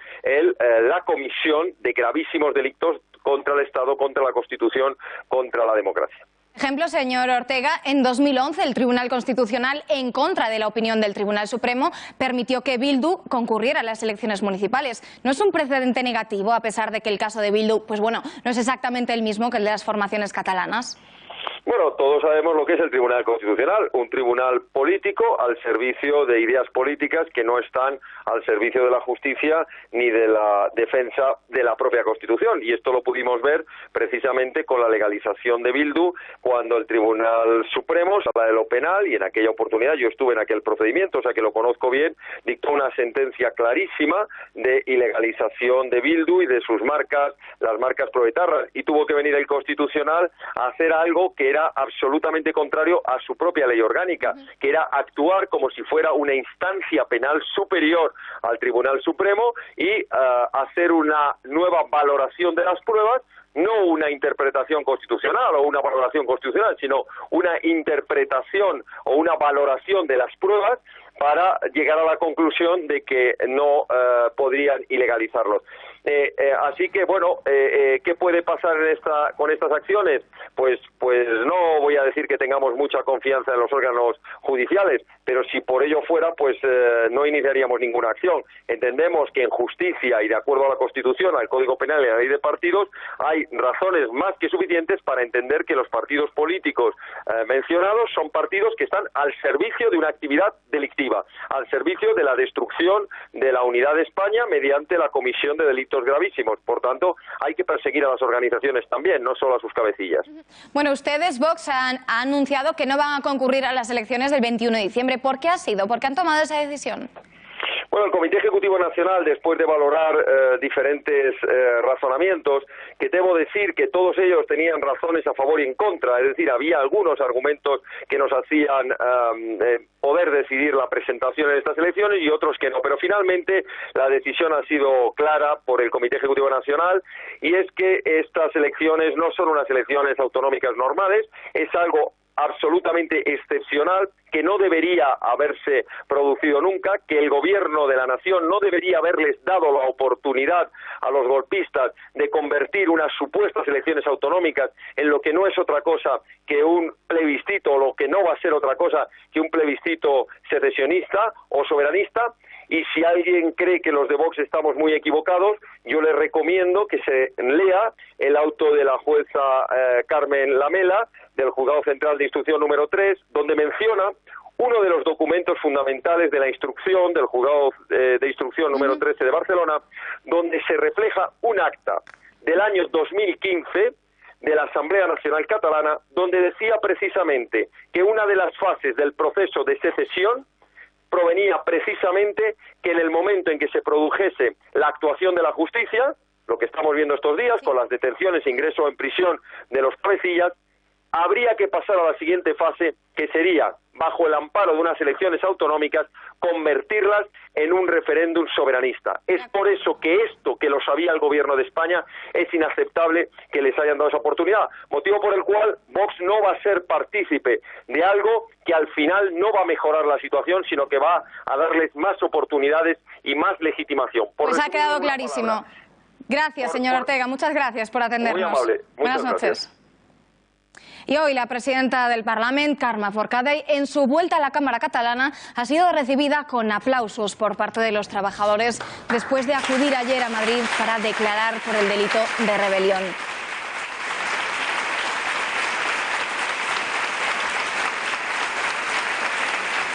la comisión de gravísimos delitos contra el Estado, contra la Constitución, contra la democracia. Ejemplo, señor Ortega, en 2011 el Tribunal Constitucional, en contra de la opinión del Tribunal Supremo, permitió que Bildu concurriera a las elecciones municipales. ¿No es un precedente negativo, a pesar de que el caso de Bildu, pues bueno, no es exactamente el mismo que el de las formaciones catalanas? Bueno, todos sabemos lo que es el Tribunal Constitucional, un tribunal político al servicio de ideas políticas que no están al servicio de la justicia ni de la defensa de la propia Constitución. Y esto lo pudimos ver precisamente con la legalización de Bildu, cuando el Tribunal Supremo, sala de lo penal, y en aquella oportunidad yo estuve en aquel procedimiento, o sea que lo conozco bien, dictó una sentencia clarísima de ilegalización de Bildu y de sus marcas, las marcas proetarras, y tuvo que venir el Constitucional a hacer algo que era absolutamente contrario a su propia ley orgánica, que era actuar como si fuera una instancia penal superior al Tribunal Supremo y hacer una nueva valoración de las pruebas, no una interpretación constitucional o una valoración constitucional, sino una interpretación o una valoración de las pruebas para llegar a la conclusión de que no podrían ilegalizarlos. Así que, bueno, ¿qué puede pasar con estas acciones? Pues no voy a decir que tengamos mucha confianza en los órganos judiciales, pero si por ello fuera, pues no iniciaríamos ninguna acción. Entendemos que en justicia y de acuerdo a la Constitución, al Código Penal y a la Ley de Partidos, hay razones más que suficientes para entender que los partidos políticos mencionados son partidos que están al servicio de una actividad delictiva, al servicio de la destrucción de la unidad de España mediante la comisión de delitos gravísimos. Por tanto, hay que perseguir a las organizaciones también, no solo a sus cabecillas. Bueno, ustedes, Vox, han anunciado que no van a concurrir a las elecciones del 21 de diciembre. ¿Por qué ha sido? ¿Por qué han tomado esa decisión? Bueno, el Comité Ejecutivo Nacional, después de valorar diferentes razonamientos, que debo decir que todos ellos tenían razones a favor y en contra, es decir, había algunos argumentos que nos hacían poder decidir la presentación en estas elecciones y otros que no, pero finalmente la decisión ha sido clara por el Comité Ejecutivo Nacional y es que estas elecciones no son unas elecciones autonómicas normales, es algo absolutamente excepcional que no debería haberse producido nunca, que el gobierno de la nación no debería haberles dado la oportunidad a los golpistas de convertir unas supuestas elecciones autonómicas en lo que no es otra cosa que un plebiscito, o lo que no va a ser otra cosa que un plebiscito secesionista o soberanista. Y si alguien cree que los de Vox estamos muy equivocados, yo les recomiendo que se lea el auto de la jueza Carmen Lamela, del Juzgado Central de Instrucción número 3, donde menciona uno de los documentos fundamentales de la instrucción del juzgado de instrucción número 13 de Barcelona, donde se refleja un acta del año 2015 de la Asamblea Nacional Catalana, donde decía precisamente que una de las fases del proceso de secesión provenía precisamente que en el momento en que se produjese la actuación de la justicia, lo que estamos viendo estos días con las detenciones e ingreso en prisión de los cabecillas, habría que pasar a la siguiente fase, que sería, bajo el amparo de unas elecciones autonómicas, convertirlas en un referéndum soberanista. Es por eso que esto, que lo sabía el gobierno de España, es inaceptable que les hayan dado esa oportunidad, motivo por el cual Vox no va a ser partícipe de algo que al final no va a mejorar la situación, sino que va a darles más oportunidades y más legitimación. Pues ha quedado clarísimo. Gracias, señor Ortega. Muchas gracias por atendernos. Muy amable. Buenas noches. Y hoy la presidenta del Parlament, Carme Forcadell, en su vuelta a la Cámara catalana, ha sido recibida con aplausos por parte de los trabajadores después de acudir ayer a Madrid para declarar por el delito de rebelión.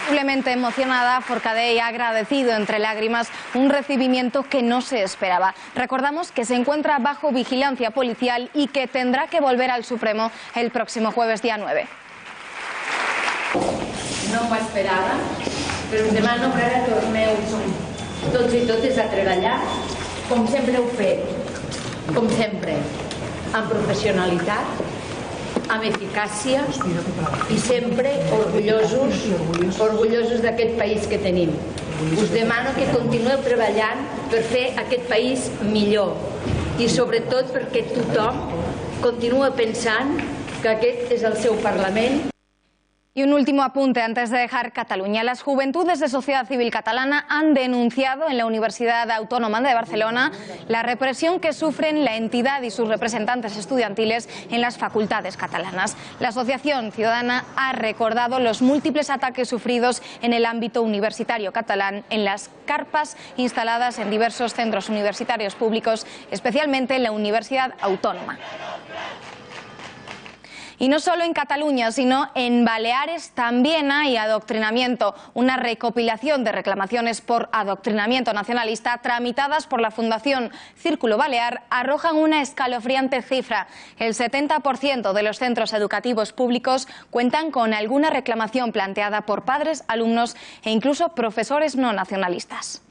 Visiblemente emocionada, Forcadell ha agradecido entre lágrimas un recibimiento que no se esperaba. Recordamos que se encuentra bajo vigilancia policial y que tendrá que volver al Supremo el próximo jueves día 9. No m'ho esperava, però us demano que ara torneu tots i totes a treballar com sempre heu fet, com sempre, amb professionalitat, amb eficàcia i sempre orgullosos d'aquest país que tenim. Us demano que continueu treballant per fer aquest país millor i sobretot perquè tothom continua pensant que aquest és el seu Parlament. Y un último apunte antes de dejar Cataluña. Las juventudes de Sociedad Civil Catalana han denunciado en la Universidad Autónoma de Barcelona la represión que sufren la entidad y sus representantes estudiantiles en las facultades catalanas. La Asociación Ciudadana ha recordado los múltiples ataques sufridos en el ámbito universitario catalán en las carpas instaladas en diversos centros universitarios públicos, especialmente en la Universidad Autónoma. Y no solo en Cataluña, sino en Baleares también hay adoctrinamiento. Una recopilación de reclamaciones por adoctrinamiento nacionalista tramitadas por la Fundación Círculo Balear arrojan una escalofriante cifra. El 70% de los centros educativos públicos cuentan con alguna reclamación planteada por padres, alumnos e incluso profesores no nacionalistas.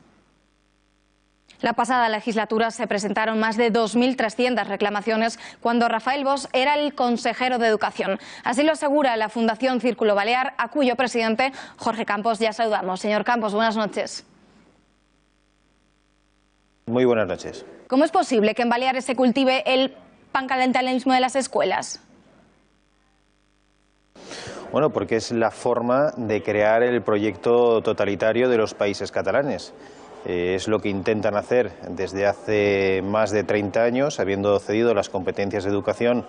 La pasada legislatura se presentaron más de 2.300 reclamaciones cuando Rafael Bosch era el consejero de Educación. Así lo asegura la Fundación Círculo Balear, a cuyo presidente, Jorge Campos, ya saludamos. Señor Campos, buenas noches. Muy buenas noches. ¿Cómo es posible que en Baleares se cultive el pancalentalismo de las escuelas? Bueno, porque es la forma de crear el proyecto totalitario de los países catalanes. Es lo que intentan hacer desde hace más de 30 años, habiendo cedido las competencias de educación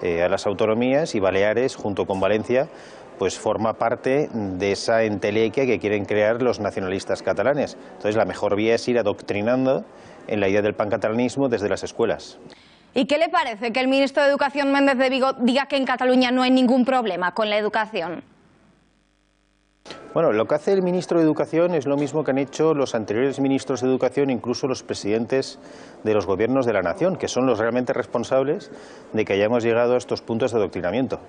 a las autonomías, y Baleares, junto con Valencia, pues forma parte de esa entelequia que quieren crear los nacionalistas catalanes. Entonces la mejor vía es ir adoctrinando en la idea del pancatalanismo desde las escuelas. ¿Y qué le parece que el ministro de Educación, Méndez de Vigo, diga que en Cataluña no hay ningún problema con la educación? Bueno, lo que hace el ministro de Educación es lo mismo que han hecho los anteriores ministros de Educación, incluso los presidentes de los gobiernos de la nación, que son los realmente responsables de que hayamos llegado a estos puntos de adoctrinamiento.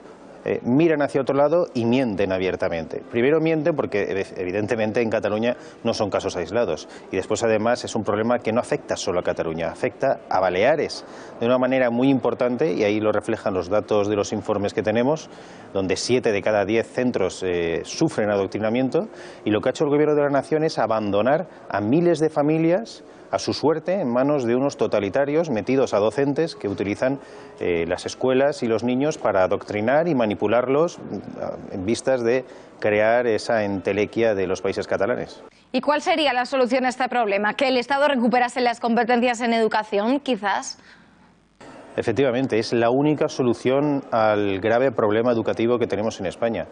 Miran hacia otro lado y mienten abiertamente. Primero mienten porque evidentemente en Cataluña no son casos aislados, y después además es un problema que no afecta solo a Cataluña, afecta a Baleares de una manera muy importante, y ahí lo reflejan los datos de los informes que tenemos, donde 7 de cada 10 centros sufren adoctrinamiento, y lo que ha hecho el gobierno de la nación es abandonar a miles de familias a su suerte en manos de unos totalitarios metidos a docentes que utilizan las escuelas y los niños para adoctrinar y manipularlos en vistas de crear esa entelequia de los países catalanes. ¿Y cuál sería la solución a este problema? ¿Que el Estado recuperase las competencias en educación, quizás? Efectivamente, es la única solución al grave problema educativo que tenemos en España.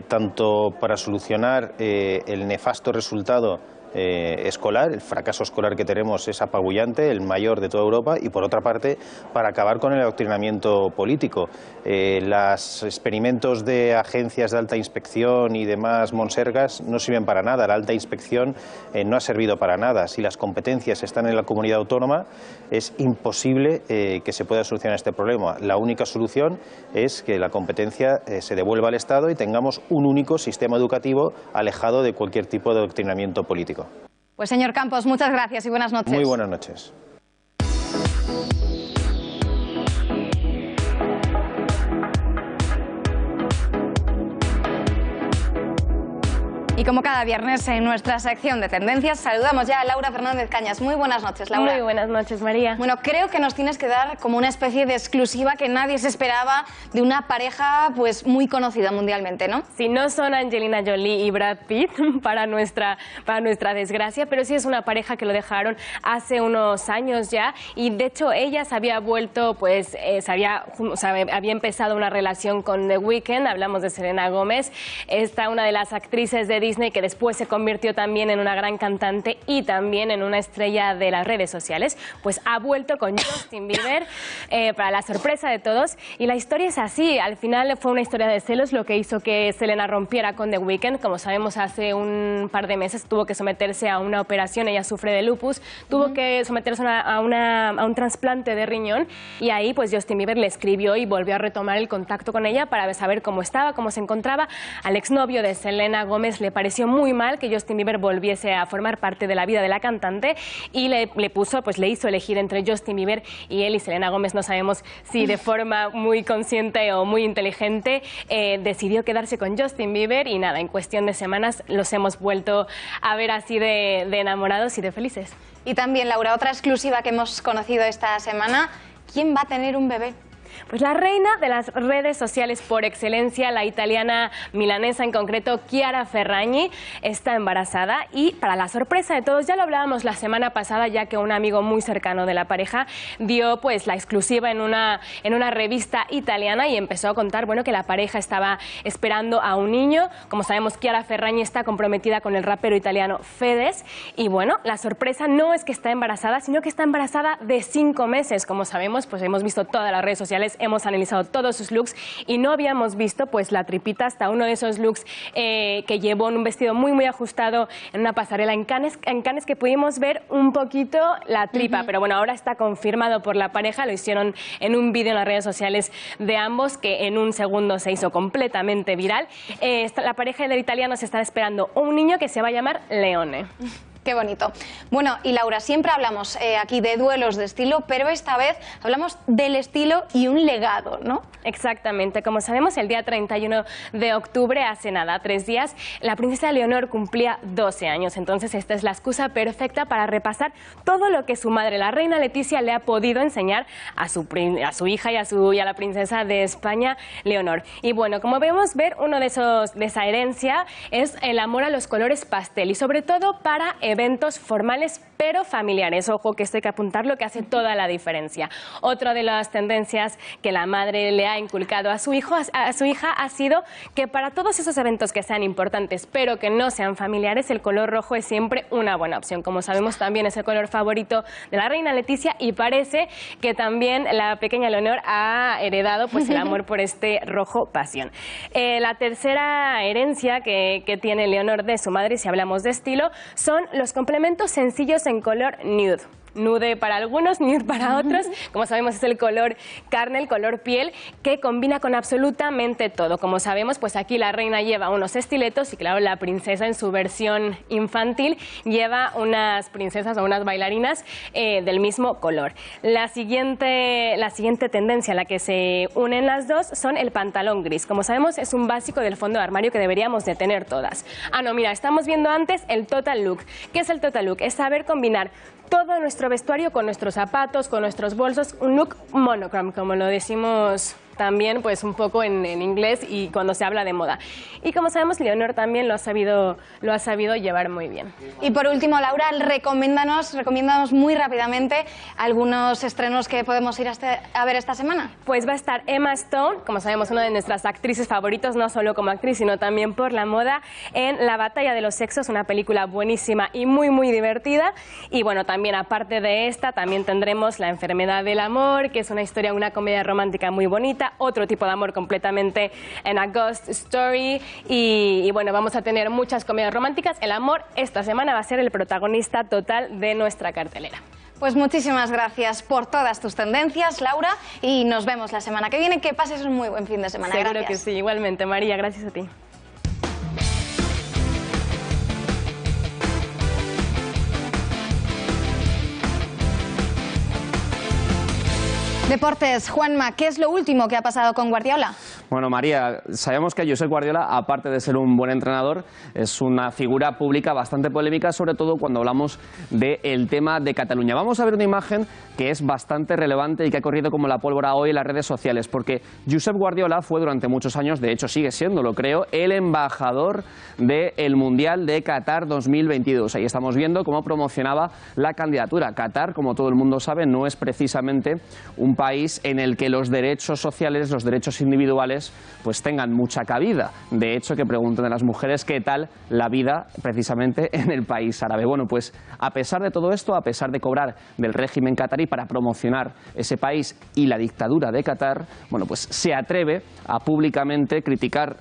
Tanto para solucionar el nefasto resultado escolar. El fracaso escolar que tenemos es apabullante, el mayor de toda Europa, y por otra parte para acabar con el adoctrinamiento político. Los experimentos de agencias de alta inspección y demás monsergas no sirven para nada. La alta inspección no ha servido para nada. Si las competencias están en la comunidad autónoma, es imposible que se pueda solucionar este problema. La única solución es que la competencia se devuelva al Estado y tengamos un único sistema educativo alejado de cualquier tipo de adoctrinamiento político. Pues señor Campos, muchas gracias y buenas noches. Muy buenas noches. Y como cada viernes en nuestra sección de tendencias, saludamos ya a Laura Fernández Cañas. Muy buenas noches, Laura. Muy buenas noches, María. Bueno, creo que nos tienes que dar como una especie de exclusiva que nadie se esperaba de una pareja pues muy conocida mundialmente, ¿no? Sí, no son Angelina Jolie y Brad Pitt, para nuestra desgracia, pero sí es una pareja que lo dejaron hace unos años ya, y de hecho ella se había vuelto, pues, había empezado una relación con The Weeknd. Hablamos de Selena Gómez, una de las actrices de Disney que después se convirtió también en una gran cantante y también en una estrella de las redes sociales. Pues ha vuelto con Justin Bieber para la sorpresa de todos, y la historia es así. Al final fue una historia de celos lo que hizo que Selena rompiera con The Weeknd. Como sabemos, hace un par de meses tuvo que someterse a una operación. Ella sufre de lupus, tuvo que someterse a un trasplante de riñón, y ahí pues Justin Bieber le escribió y volvió a retomar el contacto con ella para saber cómo estaba, cómo se encontraba. Al exnovio de Selena Gómez le pareció muy mal que Justin Bieber volviese a formar parte de la vida de la cantante, y le hizo elegir entre Justin Bieber y él, y Selena Gómez, no sabemos si de forma muy consciente o muy inteligente, decidió quedarse con Justin Bieber, y nada, en cuestión de semanas los hemos vuelto a ver así de enamorados y de felices. Y también, Laura, otra exclusiva que hemos conocido esta semana: ¿quién va a tener un bebé? Pues la reina de las redes sociales por excelencia, la italiana milanesa en concreto, Chiara Ferragni, está embarazada, y para la sorpresa de todos, ya lo hablábamos la semana pasada, ya que un amigo muy cercano de la pareja dio pues la exclusiva en una revista italiana, y empezó a contar, bueno, que la pareja estaba esperando a un niño. Como sabemos, Chiara Ferragni está comprometida con el rapero italiano Fedez, y bueno, la sorpresa no es que está embarazada, sino que está embarazada de 5 meses. Como sabemos, pues hemos visto todas las redes sociales, hemos analizado todos sus looks, y no habíamos visto pues la tripita hasta uno de esos looks que llevó en un vestido muy muy ajustado en una pasarela en Cannes, que pudimos ver un poquito la tripa. Pero bueno, ahora está confirmado por la pareja. Lo hicieron en un vídeo en las redes sociales de ambos, que en un segundo se hizo completamente viral. La pareja del italiano se está esperando un niño que se va a llamar Leone. Qué bonito. Bueno, y Laura, siempre hablamos aquí de duelos de estilo, pero esta vez hablamos del estilo y un legado, ¿no? Exactamente. Como sabemos, el día 31 de octubre, hace nada, 3 días, la princesa Leonor cumplía 12 años. Entonces esta es la excusa perfecta para repasar todo lo que su madre, la reina Leticia, le ha podido enseñar a su hija y a la princesa de España, Leonor. Y bueno, como podemos ver, uno de esa herencia es el amor a los colores pastel, y sobre todo para eventos formales pero familiares. Ojo, que esto hay que apuntarlo, que hace toda la diferencia. Otra de las tendencias que la madre le ha inculcado a su hija ha sido que para todos esos eventos que sean importantes pero que no sean familiares, el color rojo es siempre una buena opción. Como sabemos, también es el color favorito de la reina Leticia, y parece que también la pequeña Leonor ha heredado pues el amor por este rojo pasión. La tercera herencia que tiene Leonor de su madre, si hablamos de estilo, son los complementos sencillos en color nude. Nude para algunos, nude para otros. Como sabemos, es el color carne, el color piel, que combina con absolutamente todo. Como sabemos, pues aquí la reina lleva unos estiletos, y claro, la princesa en su versión infantil lleva unas princesas o unas bailarinas del mismo color. La siguiente tendencia a la que se unen las dos son el pantalón gris. Como sabemos, es un básico del fondo de armario que deberíamos de tener todas. Ah, no, mira, estamos viendo antes el total look. ¿Qué es el total look? Es saber combinar todo nuestro vestuario con nuestros zapatos, con nuestros bolsos, un look monochrome, como lo decimos también pues un poco en inglés y cuando se habla de moda. Y como sabemos, Leonor también lo ha sabido llevar muy bien. Y por último, Laura, recomiéndanos muy rápidamente algunos estrenos que podemos ir a ver esta semana. Pues va a estar Emma Stone, como sabemos, una de nuestras actrices favoritas, no solo como actriz, sino también por la moda, en La batalla de los sexos, una película buenísima y muy divertida. Y bueno, también aparte de esta, también tendremos La enfermedad del amor, que es una historia, una comedia romántica muy bonita, otro tipo de amor completamente en A Ghost Story. Y bueno, vamos a tener muchas comedias románticas. El amor esta semana va a ser el protagonista total de nuestra cartelera. Pues muchísimas gracias por todas tus tendencias, Laura, y nos vemos la semana que viene. Que pases un muy buen fin de semana. Seguro Gracias. que sí, igualmente, María, gracias a ti. Deportes, Juanma, ¿qué es lo último que ha pasado con Guardiola? Bueno, María, sabemos que Josep Guardiola, aparte de ser un buen entrenador, es una figura pública bastante polémica, sobre todo cuando hablamos del tema de Cataluña. Vamos a ver una imagen que es bastante relevante y que ha corrido como la pólvora hoy en las redes sociales, porque Josep Guardiola fue durante muchos años, de hecho sigue siendo, lo creo, el embajador del Mundial de Qatar 2022. Ahí estamos viendo cómo promocionaba la candidatura. Qatar, como todo el mundo sabe, no es precisamente un país en el que los derechos sociales, los derechos individuales, pues tengan mucha cabida. De hecho, que pregunten a las mujeres qué tal la vida precisamente en el país árabe. Bueno, pues a pesar de todo esto, a pesar de cobrar del régimen qatarí para promocionar ese país y la dictadura de Qatar, bueno, pues se atreve a públicamente criticar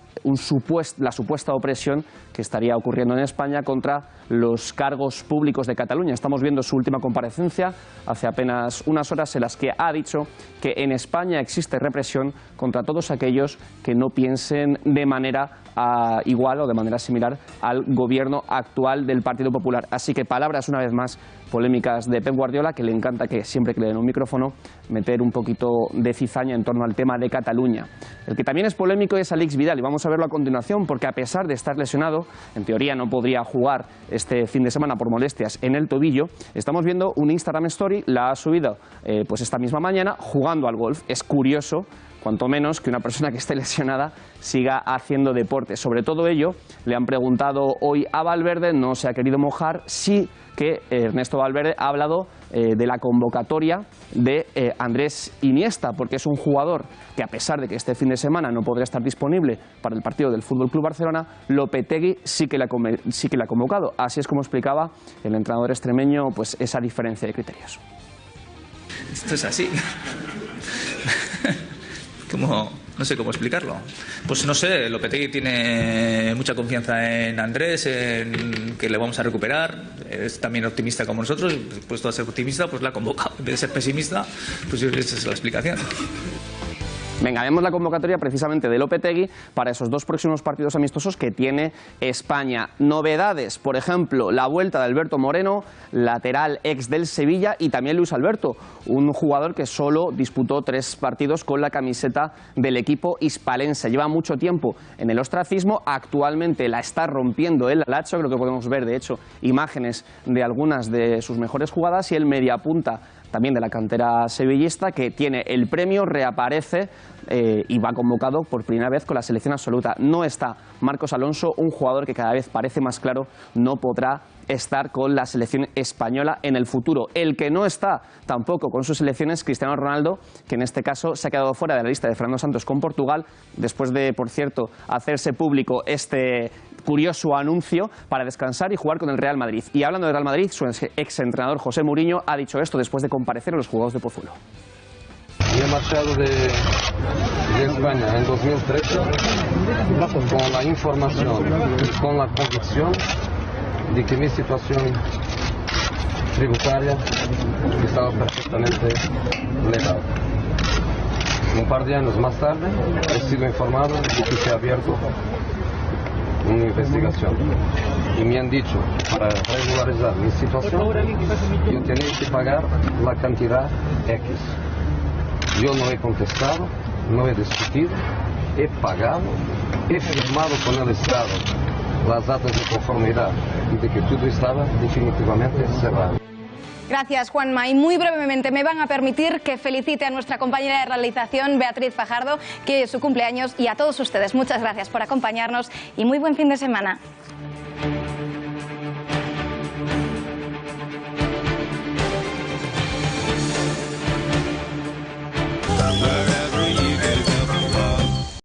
la supuesta opresión que estaría ocurriendo en España contra los cargos públicos de Cataluña. Estamos viendo su última comparecencia hace apenas unas horas, en las que ha dicho que en España existe represión contra todos aquellos que no piensen de manera igual o de manera similar al gobierno actual del Partido Popular. Así que palabras una vez más polémicas de Pep Guardiola, que le encanta, que siempre que le den un micrófono, meter un poquito de cizaña en torno al tema de Cataluña. El que también es polémico es Aleix Vidal, y vamos a verlo a continuación, porque a pesar de estar lesionado, en teoría no podría jugar este fin de semana por molestias en el tobillo. Estamos viendo un Instagram Story, la ha subido pues esta misma mañana, jugando al golf. Es curioso, cuanto menos, que una persona que esté lesionada siga haciendo deporte. Sobre todo ello, le han preguntado hoy a Valverde, no se ha querido mojar. Sí que Ernesto Valverde ha hablado de la convocatoria de Andrés Iniesta, porque es un jugador que, a pesar de que este fin de semana no podrá estar disponible para el partido del Fútbol Club Barcelona, Lopetegui sí que la ha convocado. Así es como explicaba el entrenador extremeño pues esa diferencia de criterios. Esto es así. No sé cómo explicarlo. Pues no sé, Lopetegui tiene mucha confianza en Andrés, en que le vamos a recuperar. Es también optimista como nosotros, puesto a ser optimista, pues la ha convocado. En vez de ser pesimista, pues esa es la explicación. Venga, vemos la convocatoria precisamente de Lopetegui para esos dos próximos partidos amistosos que tiene España. Novedades, por ejemplo, la vuelta de Alberto Moreno, lateral ex del Sevilla, y también Luis Alberto, un jugador que solo disputó 3 partidos con la camiseta del equipo hispalense. Lleva mucho tiempo en el ostracismo, actualmente la está rompiendo el Lazio. Creo que podemos ver, de hecho, imágenes de algunas de sus mejores jugadas, y el mediapunta también de la cantera sevillista, que tiene el premio, reaparece y va convocado por primera vez con la selección absoluta. No está Marcos Alonso, un jugador que cada vez parece más claro no podrá estar con la selección española en el futuro. El que no está tampoco con sus selecciones, Cristiano Ronaldo, que en este caso se ha quedado fuera de la lista de Fernando Santos con Portugal, después de, por cierto, hacerse público este curioso anuncio para descansar y jugar con el Real Madrid. Y hablando del Real Madrid, su exentrenador José Mourinho ha dicho esto después de comparecer a los Juegos de Pozuelo. He marchado de España en 2013 con la información y con la convicción de que mi situación tributaria estaba perfectamente legal. Un par de años más tarde he sido informado de que se ha abierto una investigación y me han dicho, para regularizar mi situación, yo tenía que pagar la cantidad X. Yo no he contestado, no he discutido, he pagado, he firmado con el Estado las datas de conformidad y de que todo estaba definitivamente cerrado. Gracias, Juanma. Y muy brevemente me van a permitir que felicite a nuestra compañera de realización, Beatriz Fajardo, que es su cumpleaños, y a todos ustedes. Muchas gracias por acompañarnos y muy buen fin de semana.